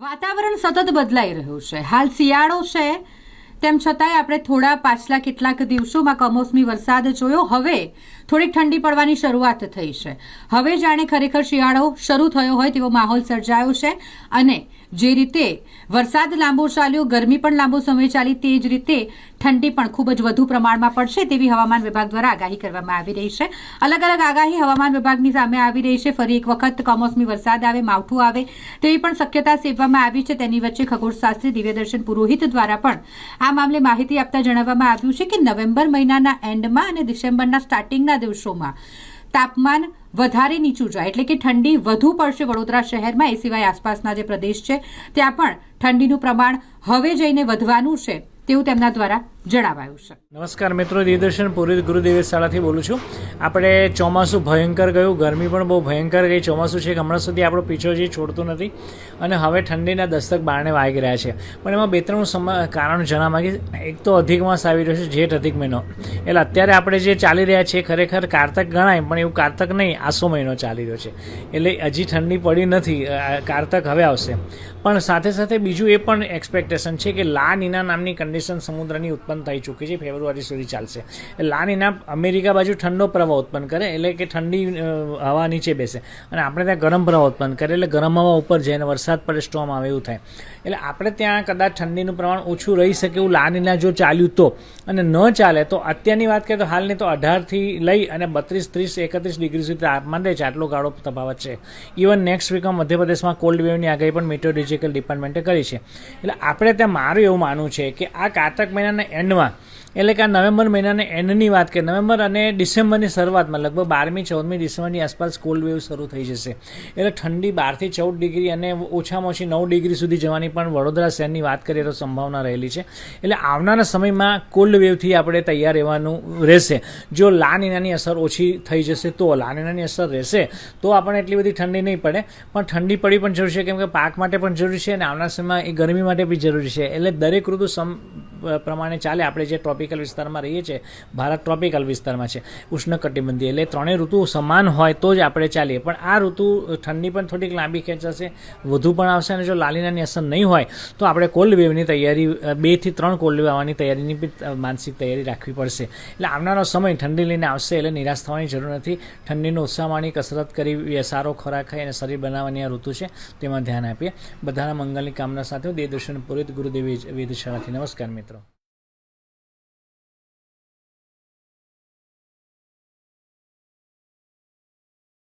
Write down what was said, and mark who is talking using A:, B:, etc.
A: વાતાવરણ સતત બદલાઈ રહ્યું છે. હાલ શિયાળો છે, તેમ છતાંય આપણે થોડા પાછલા કેટલાક દિવસોમાં કમોસમી વરસાદ જોયો. હવે થોડીક ઠંડી પડવાની શરૂઆત થઈ છે. હવે જાણે ખરેખર શિયાળો શરૂ થયો હોય તેવો માહોલ સર્જાયો છે અને જે રીતે વરસાદ લાંબો ચાલ્યો, ગરમી પણ લાંબો સમય ચાલી, તે જ રીતે ઠંડી પણ ખૂબ જ વધુ પ્રમાણમાં પડશે તેવી હવામાન વિભાગ દ્વારા આગાહી કરવામાં આવી રહી છે. અલગ અલગ આગાહી હવામાન વિભાગની સામે આવી રહી છે. ફરી એક વખત કમોસમી વરસાદ આવે, માવઠું આવે તેવી પણ શક્યતા સેવવામાં આવી છે. તેની વચ્ચે ખગોળશાસ્ત્રી દિવ્યદર્શન પુરોહિત દ્વારા પણ આ મામલે માહિતી આપતા જણાવવામાં આવ્યું છે કે નવેમ્બર મહિનાના એન્ડમાં અને ડિસેમ્બરના સ્ટાર્ટિંગના દિવસોમાં તાપમાન વધારે નીચું જાય, એટલે કે ઠંડી વધુ પડશે વડોદરા શહેરમાં. એ સિવાય આસપાસના જે પ્રદેશ છે ત્યાં પણ ઠંડીનું પ્રમાણ હવે જઈને વધવાનું છે તેવું તેમના દ્વારા જણાવાયું છે.
B: નમસ્કાર મિત્રો, દિવ્યદર્શન પુરોહિત ગુરુદેવ શાળાથી બોલું છું. આપણે ચોમાસું ભયંકર ગયું, ગરમી પણ બહુ ભયંકર ગઈ. ચોમાસું છે કે હમણાં સુધી આપણો પીછો જે છોડતું નથી અને હવે ઠંડીના દસ્તક બારણે વાગી રહ્યા છે. પણ એમાં બે ત્રણ કારણ જણાવવા માંગીશ. એક તો અધિક માસ આવી રહ્યો છે, જેઠ અધિક મહિનો. એટલે અત્યારે આપણે જે ચાલી રહ્યા છીએ ખરેખર કારતક ગણાય, પણ એવું કારતક નહીં, આસો મહિનો ચાલી રહ્યો છે. એટલે હજી ઠંડી પડી નથી, કારતક હવે આવશે. પણ સાથે સાથે બીજું એ પણ એક્સપેક્ટેશન છે કે લા નીના નામની કન્ડિશન સમુદ્રની ઉત્પન્ન થઈ ચૂકી છે, ફેબ્રુઆરી સુધી ચાલશે. લા નીના અમેરિકા બાજુ ઠંડો પ્રવાહ ઉત્પન્ન કરે, એટલે કે ઠંડી હવા નીચે બેસે અને આપણે ત્યાં ગરમ પ્રવાહ ઉત્પન્ન કરે, એટલે ગરમ હવા ઉપર જાય અને વરસાદ પડે, સ્ટોર્મ આવે, એવું થાય. એટલે આપણે ત્યાં કદાચ ઠંડીનું પ્રમાણ ઓછું રહી શકે એવું લા નીના જો ચાલ્યું તો, અને ન ચાલે તો અત્યારની વાત કરીએ તો હાલની તો 18થી લઈ અને 32, 30, 31 ડિગ્રી સુધી તાપમાન રહે છે. આટલો ગાળો તફાવત છે. ઇવન નેક્સ્ટ વીકમાં મધ્યપ્રદેશમાં કોલ્ડ વેવની આગાહી પણ મેટ્રોલોજીકલ ડિપાર્ટમેન્ટે કરી છે. એટલે આપણે ત્યાં મારું એવું માનવું છે કે આ કારતક મહિનાના એન્ડમાં, એટલે કે આ નવેમ્બર મહિનાના એન્ડની વાત કરીએ, નવેમ્બર અને ડિસેમ્બરની શરૂઆતમાં લગભગ 12મી 14મી ડિસેમ્બરની આસપાસ કોલ્ડ વેવ શરૂ થઈ જશે. એટલે ઠંડી 12 થી 14 ડિગ્રી અને ઓછામાં ઓછી 9 ડિગ્રી સુધી જવાની પણ વડોદરા શહેરની વાત કરીએ તો સંભાવના રહેલી છે. એટલે આવનારા સમયમાં કોલ્ડ વેવથી આપણે તૈયાર રહેવાનું રહેશે. જો લા નીનાની અસર ઓછી થઈ જશે તો, લા નીનાની અસર રહેશે તો આપણને એટલી બધી ઠંડી નહીં પડે, પણ ઠંડી પડી પણ જરૂરી છે, કેમ કે પાક માટે પણ જરૂરી છે અને આવનારા સમયમાં એ ગરમી માટે બી જરૂરી છે. એટલે દરેક ઋતુ પ્રમાણે ચાલે. આપણે જે ટ્રોપિકલ વિસ્તારમાં રહીએ છીએ, ભારત ટ્રોપિકલ વિસ્તારમાં છે, ઉષ્ણકટિબંધીય, એટલે ત્રણેય ઋતુ સમાન હોય તો જ આપણે ચાલીએ. પણ આ ઋતુ ઠંડી પણ થોડીક લાંબી ખેંચાશે, વધુ પણ આવશે, અને જો લાલીનાની અસર નહીં હોય તો આપણે કોલ્ડ વેવની તૈયારી, 2 થી 3 કોલ્ડ વેવ આવવાની તૈયારીની બી માનસિક તૈયારી રાખવી પડશે. એટલે આવનારો સમય ઠંડી લઈને આવશે, એટલે નિરાશ થવાની જરૂર નથી. ઠંડીનો ઉત્સાહ માણી, કસરત કરી, સારો ખોરાક ખાઈ અને શરીર બનાવવાની આ ઋતુ છે, તેમાં ધ્યાન આપીએ. બધાના મંગલની કામના સાથે દિવ્યદર્શન પુરોહિત ગુરુદેવ વેધશાળાથી નમસ્કાર મિત્રો.